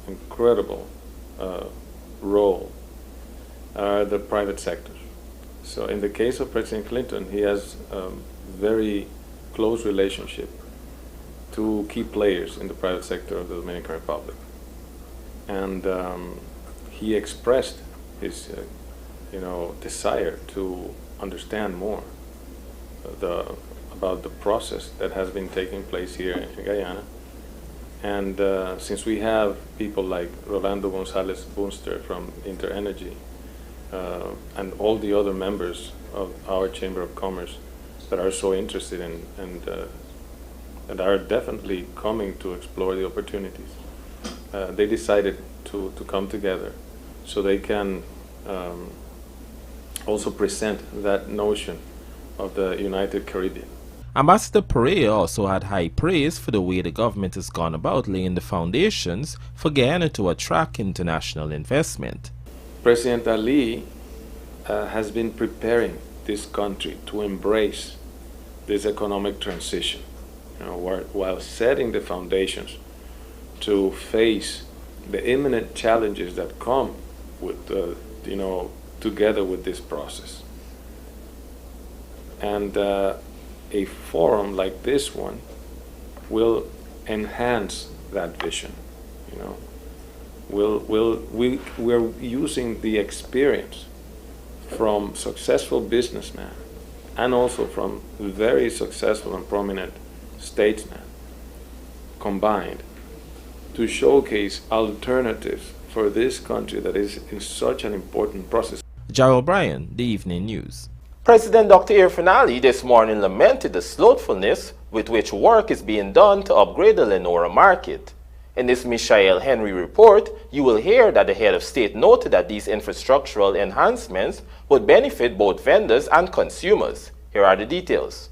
incredible role are the private sector. So in the case of President Clinton, he has a very close relationship to key players in the private sector of the Dominican Republic. And he expressed his desire to understand more about the process that has been taking place here in Guyana. And since we have people like Rolando Gonzalez Bunster from InterEnergy and all the other members of our Chamber of Commerce that are so interested in and are definitely coming to explore the opportunities, they decided to come together so they can also present that notion of the United Caribbean. Ambassador Perea also had high praise for the way the government has gone about laying the foundations for Guyana to attract international investment. President Ali has been preparing this country to embrace this economic transition, while setting the foundations to face the imminent challenges that come with, together with this process. And a forum like this one will enhance that vision. We're using the experience from successful businessmen and also from very successful and prominent statesmen combined to showcase alternatives for this country that is in such an important process. Gerald Bryan, The Evening News. President Dr. Irfan Ali this morning lamented the slothfulness with which work is being done to upgrade the Lenora market. In this Michael Henry report, you will hear that the head of state noted that these infrastructural enhancements would benefit both vendors and consumers. Here are the details.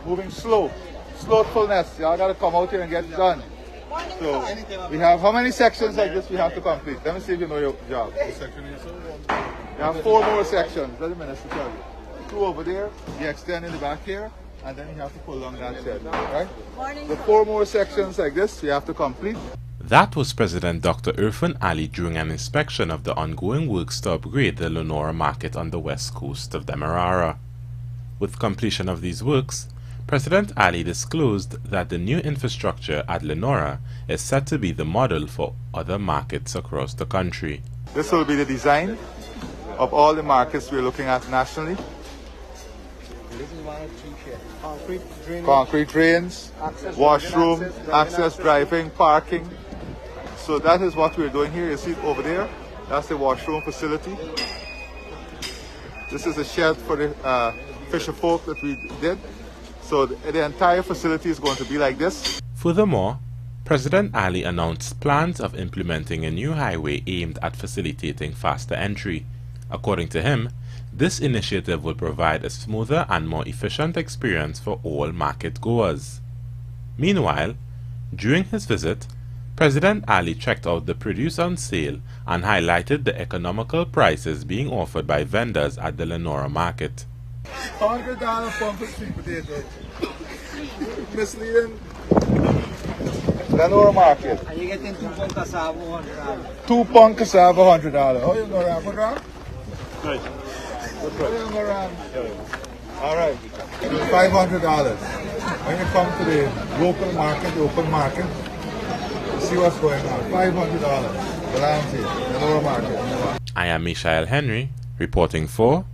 Moving slow, slothfulness. Y'all got to come out here and get it done. So we have how many sections like this we have to complete? Let me see if you know your job. You have 4 more sections. Let me tell you. 2 over there, you extend in the back here, and then you have to pull along that shed, right? The 4 more sections like this, you have to complete. That was President Dr. Irfan Ali during an inspection of the ongoing works to upgrade the Lenora market on the west coast of Demerara. With completion of these works, President Ali disclosed that the new infrastructure at Lenora is set to be the model for other markets across the country. This will be the design of all the markets we're looking at nationally. Concrete drains, washroom, access driving, parking. So that is what we're doing here. You see it over there? That's the washroom facility. This is a shed for the fisher folk that we did. So the entire facility is going to be like this. Furthermore, President Ali announced plans of implementing a new highway aimed at facilitating faster entry. According to him, this initiative will provide a smoother and more efficient experience for all market goers. Meanwhile, during his visit, President Ali checked out the produce on sale and highlighted the economical prices being offered by vendors at the Lenora market. $100 pump for sweet potato. Misleading. Lenora market. And you're getting 2 pound cassava, $100. 2 pound cassava, $100. Oh, you know that, put around? Right. All right, $500. When you come to the local market, the open market, you see what's going on. $500. The land's here, the lower market. I am Michael Henry, reporting for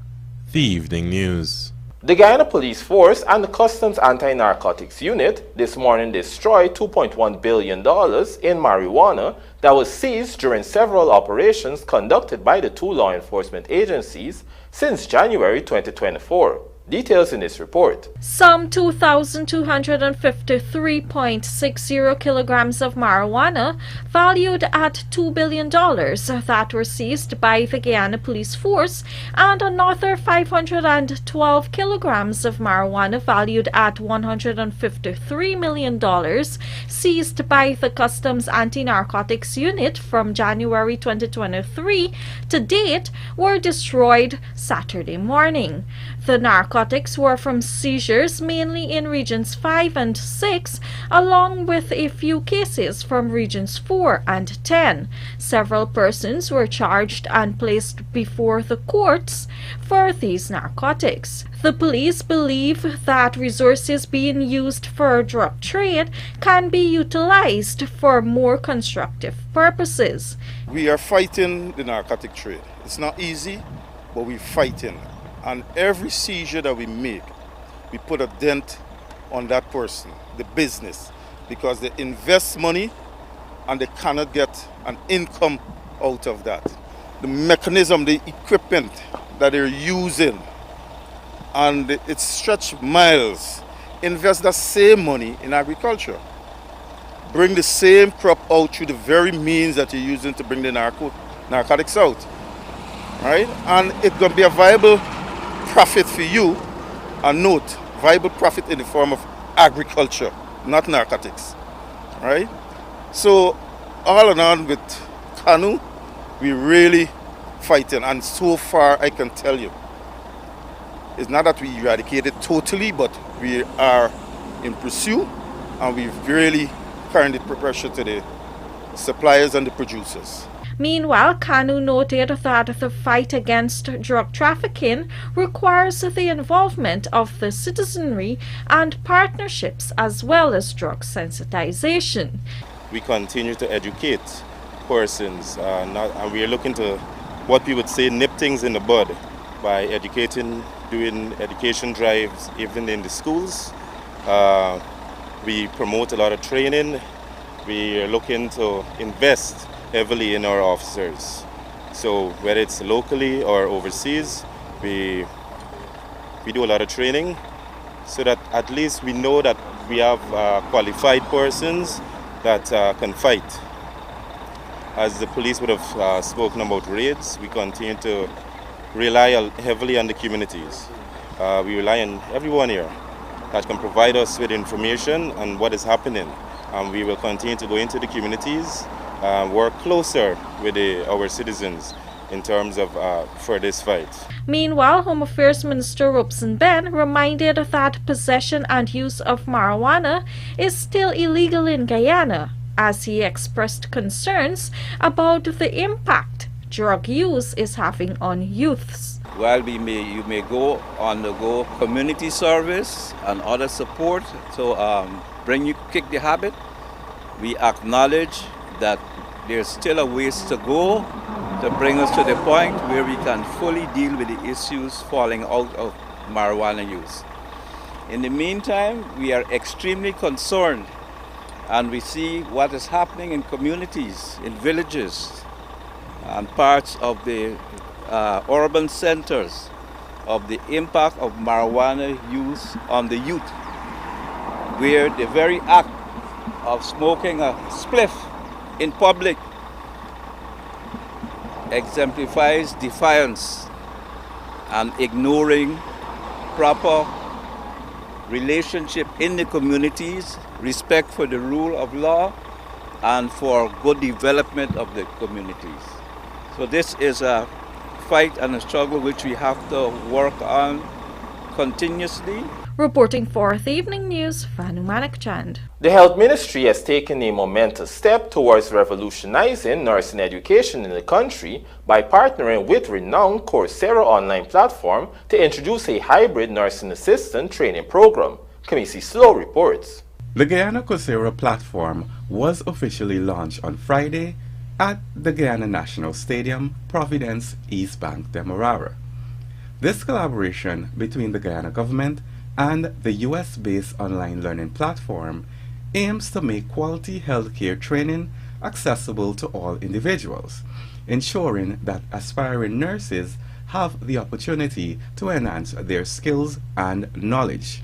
The Evening News. The Guyana Police Force and the Customs Anti-Narcotics Unit this morning destroyed $2.1 billion in marijuana that was seized during several operations conducted by the 2 law enforcement agencies since January 2024. Details in this report. Some 2,253.60 kilograms of marijuana valued at $2 billion that were seized by the Guyana Police Force, and another 512 kilograms of marijuana valued at $153 million seized by the Customs Anti-Narcotics Unit from January 2023 to date were destroyed Saturday morning. The narcotics narcotics were from seizures mainly in Regions 5 and 6, along with a few cases from Regions 4 and 10. Several persons were charged and placed before the courts for these narcotics. The police believe that resources being used for drug trade can be utilized for more constructive purposes. We are fighting the narcotic trade. It's not easy, but we're fighting. And every seizure that we make, we put a dent on that person, the business, because they invest money and they cannot get an income out of that. The mechanism, the equipment that they're using, and it's stretched miles. Invest that same money in agriculture. Bring the same crop out through the very means that you're using to bring the narcotics out. Right? And it's going to be a viable profit for you. And note, viable profit in the form of agriculture, not narcotics. Right? So, all in all with CANU, we're really fighting. And so far, I can tell you, it's not that we eradicate it totally, but we are in pursuit, and we've really carried the pressure to the suppliers and the producers. Meanwhile, CANU noted that the fight against drug trafficking requires the involvement of the citizenry and partnerships as well as drug sensitization. We continue to educate persons, and we are looking to what we would say nip things in the bud by educating, doing education drives even in the schools. We promote a lot of training. We are looking to invest heavily in our officers. So whether it's locally or overseas, we do a lot of training so that at least we know that we have qualified persons that can fight. As the police would have spoken about raids, we continue to rely heavily on the communities. We rely on everyone here that can provide us with information on what is happening. And we will continue to go into the communities, work closer with our citizens in terms of for this fight. Meanwhile, Home Affairs Minister Robson Ben reminded that possession and use of marijuana is still illegal in Guyana, as he expressed concerns about the impact drug use is having on youths. While you may go undergo community service and other support to kick the habit, we acknowledge that there's still a ways to go to bring us to the point where we can fully deal with the issues falling out of marijuana use. In the meantime, we are extremely concerned, and we see what is happening in communities, in villages, and parts of the urban centers, of the impact of marijuana use on the youth, where the very act of smoking a spliff in public exemplifies defiance and ignoring proper relationship in the communities, respect for the rule of law, and for good development of the communities. So this is a fight and a struggle which we have to work on continuously. Reporting for the Evening News, Vanu Manakchand. The Health Ministry has taken a momentous step towards revolutionizing nursing education in the country by partnering with renowned Coursera online platform to introduce a hybrid nursing assistant training program. Kamisi Slow reports. The Guyana Coursera platform was officially launched on Friday at the Guyana National Stadium, Providence, East Bank, Demerara. This collaboration between the Guyana government and the US-based online learning platform aims to make quality healthcare training accessible to all individuals, ensuring that aspiring nurses have the opportunity to enhance their skills and knowledge.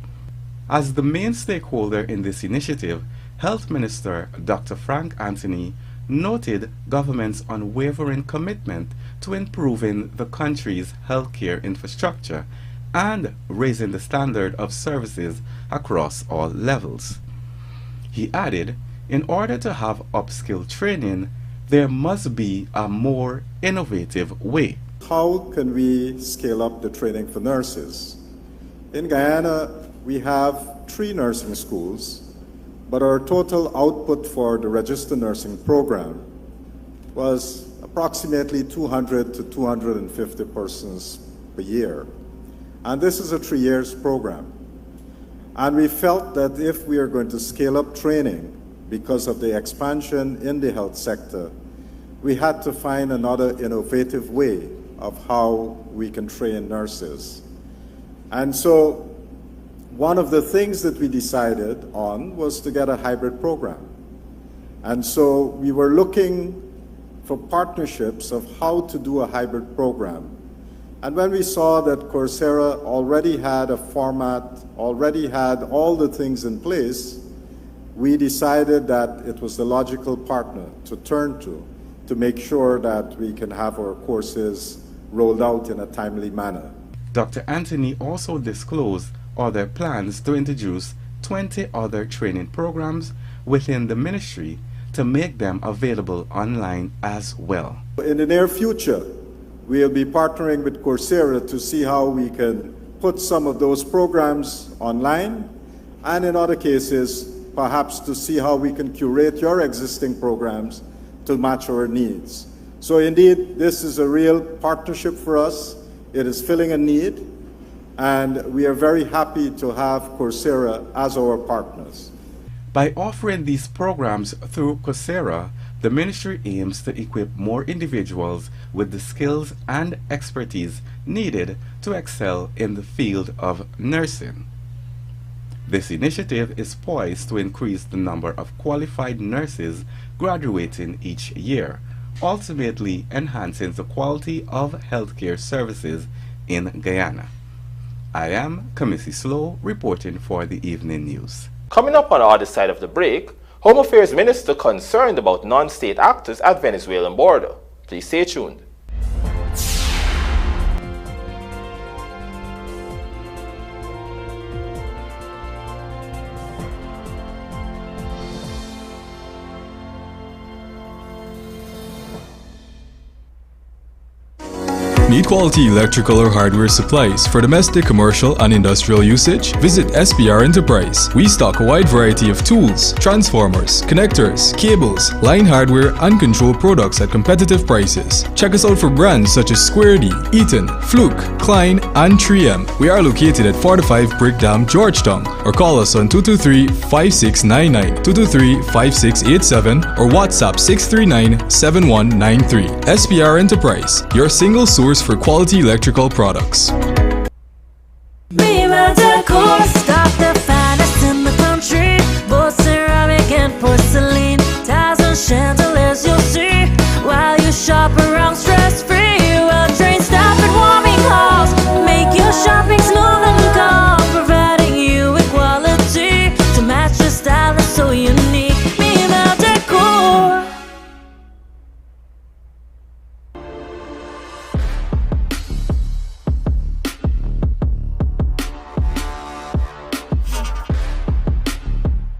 As the main stakeholder in this initiative, Health Minister Dr. Frank Anthony noted government's unwavering commitment to improving the country's healthcare infrastructure and raising the standard of services across all levels. He added, in order to have upskill training, there must be a more innovative way. How can we scale up the training for nurses? In Guyana, we have 3 nursing schools, but our total output for the registered nursing program was approximately 200 to 250 persons per year. And this is a 3 years program. And we felt that if we are going to scale up training because of the expansion in the health sector, we had to find another innovative way of how we can train nurses. And so one of the things that we decided on was to get a hybrid program. And so we were looking for partnerships of how to do a hybrid program. And when we saw that Coursera already had a format, already had all the things in place, we decided that it was the logical partner to turn to make sure that we can have our courses rolled out in a timely manner. Dr. Anthony also disclosed other plans to introduce 20 other training programs within the ministry to make them available online as well. In the near future, we'll be partnering with Coursera to see how we can put some of those programs online, and in other cases, perhaps to see how we can curate your existing programs to match our needs. So indeed, this is a real partnership for us. It is filling a need, and we are very happy to have Coursera as our partners. By offering these programs through Coursera, the ministry aims to equip more individuals with the skills and expertise needed to excel in the field of nursing. This initiative is poised to increase the number of qualified nurses graduating each year, ultimately enhancing the quality of healthcare services in Guyana. I am Kamisi Slow, reporting for the Evening News. Coming up on the other side of the break, Home Affairs Minister concerned about non-state actors at Venezuelan border. Please stay tuned. Need quality electrical or hardware supplies for domestic, commercial, and industrial usage? Visit SPR Enterprise. We stock a wide variety of tools, transformers, connectors, cables, line hardware, and control products at competitive prices. Check us out for brands such as Square D, Eaton, Fluke, Klein, and 3M. We are located at 45 Brick Dam, Georgetown, or call us on 223-5699, 223-5687, or WhatsApp 639-7193. SPR Enterprise, your single source for quality electrical products. Stock the finest in the country, both ceramic and porcelain, tiles and chandeliers you'll see while you shop around stress-free. Well, train stop at warming halls, make your shopping smooth and calm, providing you with quality to match your style that's so unique. Mima Decor.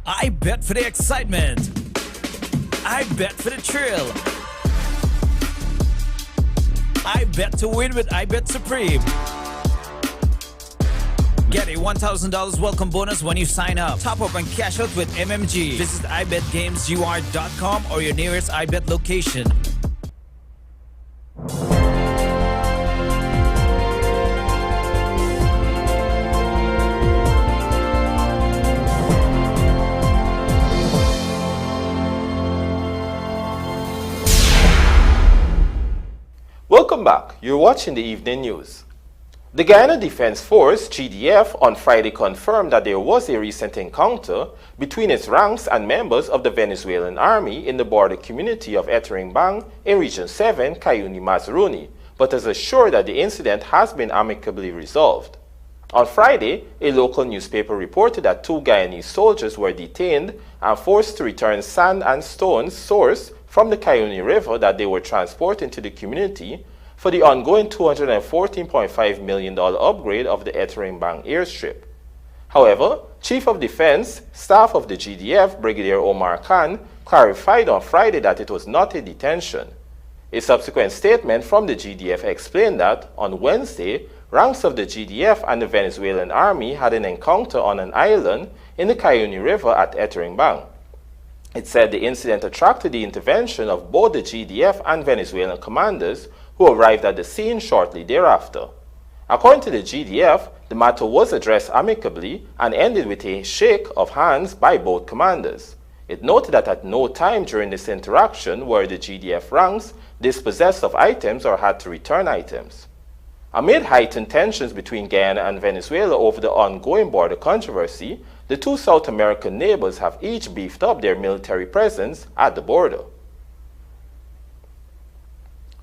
I bet for the excitement. I bet for the thrill. I bet to win with I Bet Supreme. Get a $1,000 welcome bonus when you sign up. Top up and cash out with MMG. Visit ibetgamesur.com or your nearest iBet location. Welcome back. You're watching the Evening News. The Guyana Defense Force, GDF, on Friday confirmed that there was a recent encounter between its ranks and members of the Venezuelan army in the border community of Eteringbang in Region 7, Cayuni, Mazaruni, but has assured that the incident has been amicably resolved. On Friday, a local newspaper reported that 2 Guyanese soldiers were detained and forced to return sand and stones sourced from the Cayuni River that they were transporting to the community for the ongoing $214.5 million upgrade of the Eteringbang airstrip. However, Chief of Defense, Staff of the GDF, Brigadier Omar Khan, clarified on Friday that it was not a detention. A subsequent statement from the GDF explained that, on Wednesday, ranks of the GDF and the Venezuelan army had an encounter on an island in the CANU River at Etteringbang. It said the incident attracted the intervention of both the GDF and Venezuelan commanders who arrived at the scene shortly thereafter. According to the GDF, the matter was addressed amicably and ended with a shake of hands by both commanders. It noted that at no time during this interaction were the GDF ranks dispossessed of items or had to return items. Amid heightened tensions between Guyana and Venezuela over the ongoing border controversy, the two South American neighbors have each beefed up their military presence at the border.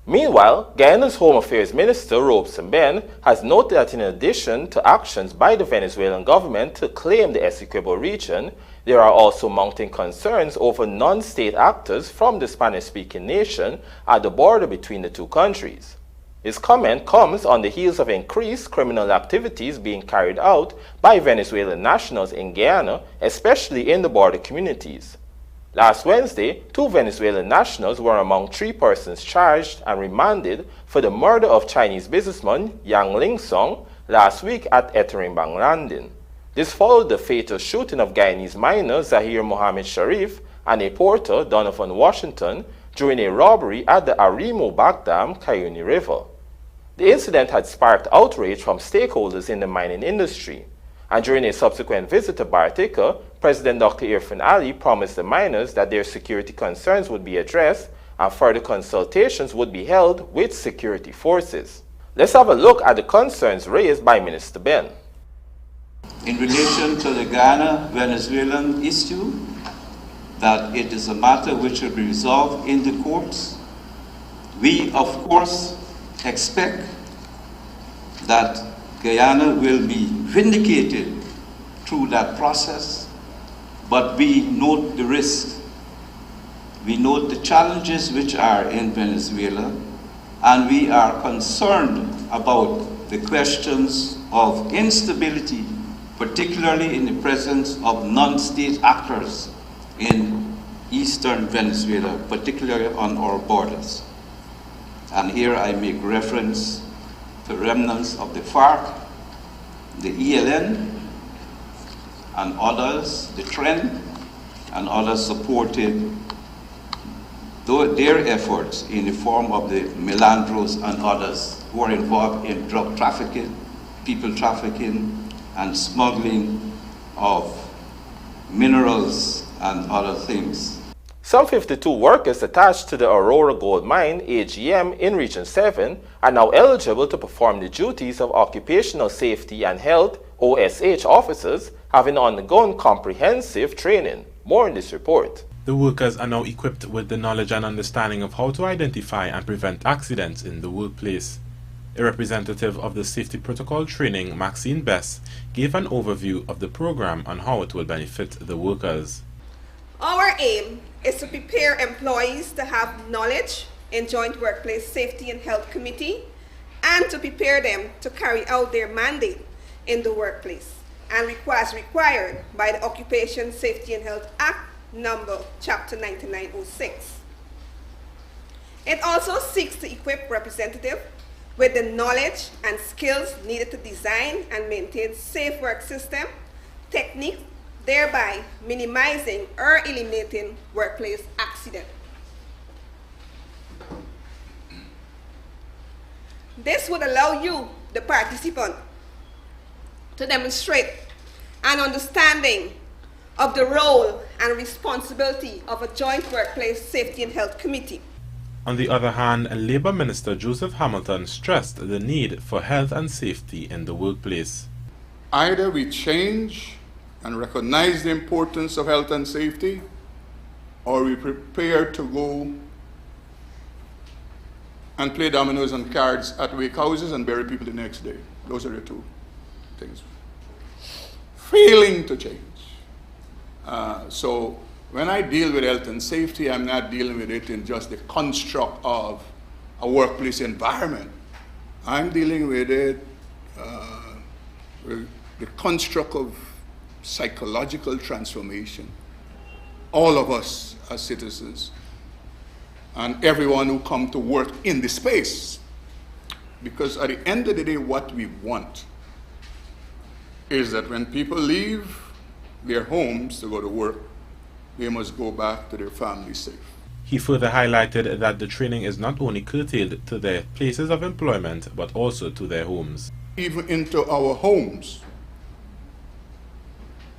Meanwhile, Guyana's Home Affairs Minister, Robeson Ben, has noted that in addition to actions by the Venezuelan government to claim the Essequibo region, there are also mounting concerns over non-state actors from the Spanish-speaking nation at the border between the two countries. His comment comes on the heels of increased criminal activities being carried out by Venezuelan nationals in Guyana, especially in the border communities. Last Wednesday, 2 Venezuelan nationals were among 3 persons charged and remanded for the murder of Chinese businessman Yang Ling Song last week at Etteringbang Landing. This followed the fatal shooting of Guyanese miner Zahir Mohammed Sharif and a porter, Donovan Washington, during a robbery at the Arimo Bagdam Cayuni River. The incident had sparked outrage from stakeholders in the mining industry, and during a subsequent visit to Bartica, President Dr. Irfan Ali promised the miners that their security concerns would be addressed and further consultations would be held with security forces. Let's have a look at the concerns raised by Minister Ben. In relation to the Guyana-Venezuelan issue, that it is a matter which will be resolved in the courts. We, of course, expect that Guyana will be vindicated through that process, but we note the risks. We note the challenges which are in Venezuela, and we are concerned about the questions of instability, particularly in the presence of non-state actors in eastern Venezuela, particularly on our borders. And here I make reference to remnants of the FARC, the ELN, and others, the TREN, and others supported their efforts in the form of the Melandros and others who are involved in drug trafficking, people trafficking, and smuggling of minerals and other things. Some 52 workers attached to the Aurora Gold Mine, AGM, in Region 7 are now eligible to perform the duties of Occupational Safety and Health, OSH officers, having undergone comprehensive training. More in this report. The workers are now equipped with the knowledge and understanding of how to identify and prevent accidents in the workplace. A representative of the Safety Protocol Training, Maxine Bess, gave an overview of the program and how it will benefit the workers. Our aim is to prepare employees to have knowledge in Joint Workplace Safety and Health Committee and to prepare them to carry out their mandate in the workplace and as required by the Occupation Safety and Health Act Chapter 9906. It also seeks to equip representatives with the knowledge and skills needed to design and maintain safe work system, techniques, thereby minimizing or eliminating workplace accidents. This would allow you, the participant, to demonstrate an understanding of the role and responsibility of a Joint Workplace Safety and Health Committee. On the other hand, Labour Minister Joseph Hamilton stressed the need for health and safety in the workplace. Either we change and recognize the importance of health and safety, or we prepare to go and play dominoes and cards at wake houses and bury people the next day. Those are the two things. Failing to change. So when I deal with health and safety, I'm not dealing with it in just the construct of a workplace environment. I'm dealing with it with the construct of psychological transformation. All of us as citizens and everyone who come to work in the space Because at the end of the day, what we want is that when people leave their homes to go to work, they must go back to their families safe. He further highlighted that the training is not only curtailed to their places of employment, but also to their homes. Even into our homes.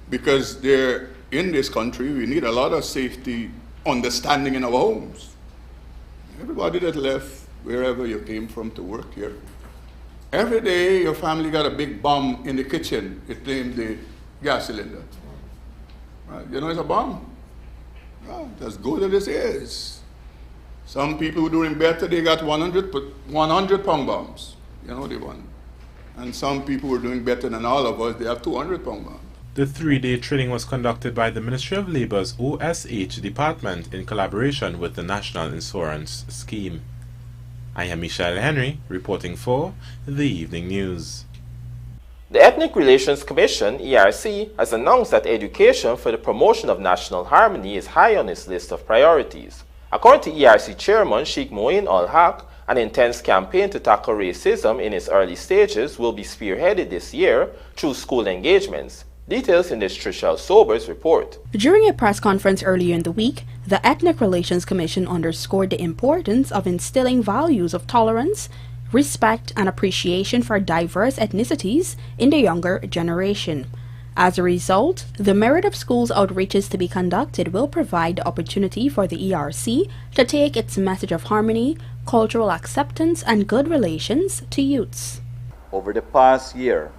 Because they're in this country, we need a lot of safety understanding in our homes. Everybody that left wherever you came from to work here, every day your family got a big bomb in the kitchen. It named the gas cylinder. Right? You know it's a bomb. Well, as good as it is. Some people who are doing better, they got 100 pound bombs. You know, they won. And some people who are doing better than all of us, they have 200 pound bombs. The 3-day training was conducted by the Ministry of Labor's OSH department in collaboration with the National Insurance Scheme. I am Michelle Henry, reporting for the Evening News. The Ethnic Relations Commission, ERC, has announced that education for the promotion of national harmony is high on its list of priorities. According to ERC Chairman Sheikh Moeen Al-Haq, an intense campaign to tackle racism in its early stages will be spearheaded this year through school engagements. Details in this Trishelle Sobers report. During a press conference earlier in the week, the Ethnic Relations Commission underscored the importance of instilling values of tolerance, respect, and appreciation for diverse ethnicities in the younger generation. As a result, the Merit of Schools outreaches to be conducted will provide the opportunity for the ERC to take its message of harmony, cultural acceptance, and good relations to youths. Over the past year,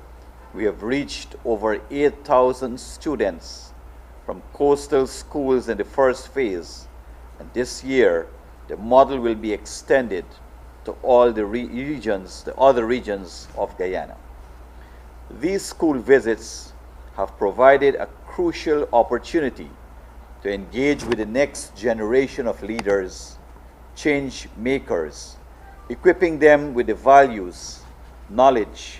we have reached over 8,000 students from coastal schools in the first phase, and this year the model will be extended to all the other regions of Guyana. These school visits have provided a crucial opportunity to engage with the next generation of leaders, change makers, equipping them with the values, knowledge,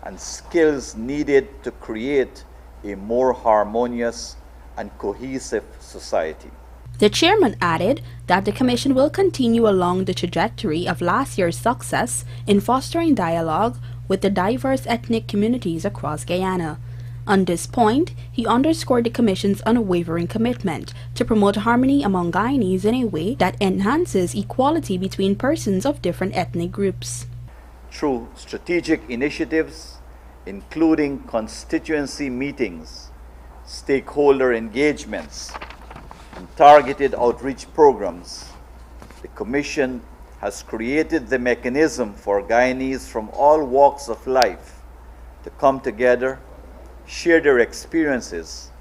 and skills needed to create a more harmonious and cohesive society. The chairman added that the commission will continue along the trajectory of last year's success in fostering dialogue with the diverse ethnic communities across Guyana. On this point, he underscored the commission's unwavering commitment to promote harmony among Guyanese in a way that enhances equality between persons of different ethnic groups. Through strategic initiatives, including constituency meetings, stakeholder engagements, and targeted outreach programs, the Commission has created the mechanism for Guyanese from all walks of life to come together, share their experiences,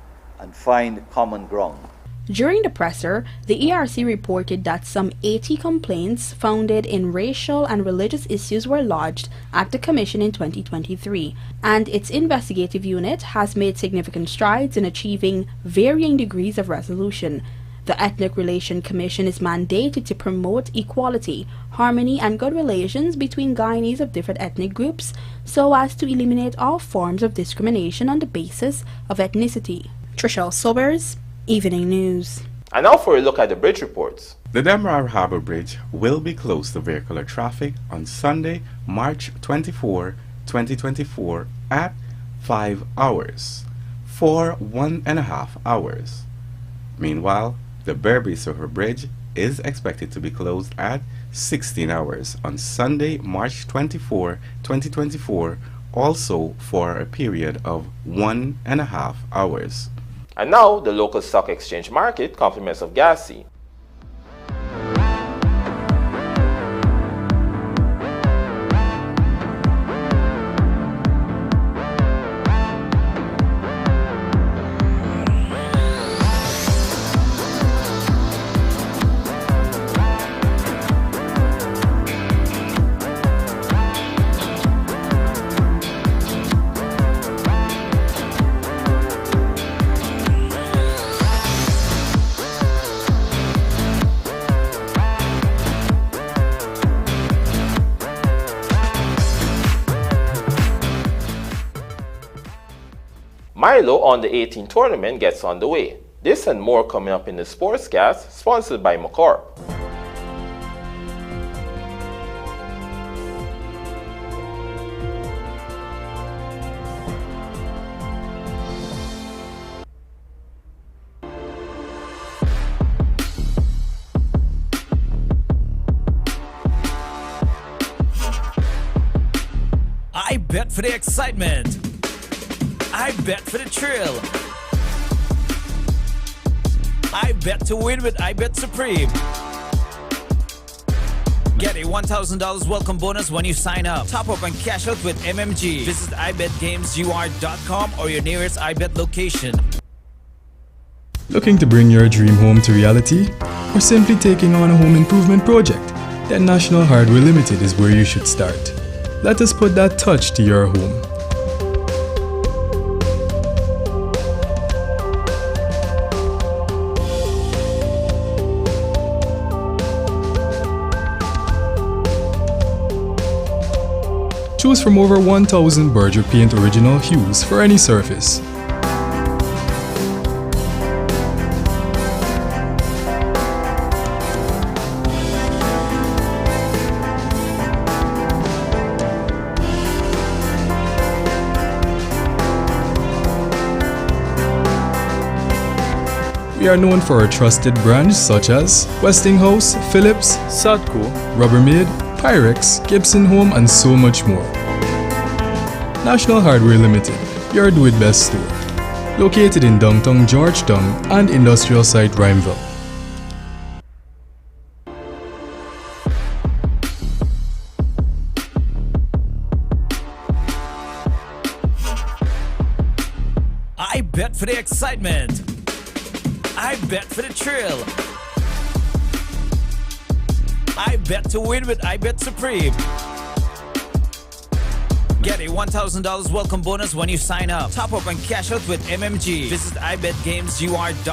and find common ground. During the presser, the ERC reported that some 80 complaints founded in racial and religious issues were lodged at the Commission in 2023, and its investigative unit has made significant strides in achieving varying degrees of resolution. The Ethnic Relations Commission is mandated to promote equality, harmony, and good relations between Guyanese of different ethnic groups so as to eliminate all forms of discrimination on the basis of ethnicity. Trishelle Sobers, Evening News. And now for a look at the bridge reports. The Demerara Harbour Bridge will be closed to vehicular traffic on Sunday, March 24, 2024 at 5 hours for 1.5 hours. Meanwhile, the Berbice River Bridge is expected to be closed at 16 hours on Sunday, March 24, 2024, also for a period of 1.5 hours. And now, the local stock exchange market, compliments of Gassi. Milo on the 18 tournament gets underway. This and more coming up in the Sportscast, sponsored by McCorp. I bet for the excitement. I bet for the thrill. I bet to win with I Bet Supreme. Get a $1,000 welcome bonus when you sign up. Top up and cash out with MMG. Visit ibetgamesur.com or your nearest iBet location. Looking to bring your dream home to reality? Or simply taking on a home improvement project? Then National Hardware Limited is where you should start. Let us put that touch to your home. Choose from over 1,000 Berger Paint original hues for any surface. We are known for our trusted brands such as Westinghouse, Philips, Sadco, Rubbermaid, Pyrex, Gibson Home, and so much more. National Hardware Limited, your do-it-best store. Located in downtown Georgetown and industrial site Rhymeville. I bet for the excitement. I bet for the thrill. I bet to win with I Bet Supreme. Get a $1,000 welcome bonus when you sign up. Top up and cash out with MMG. Visit ibetgamesur.com.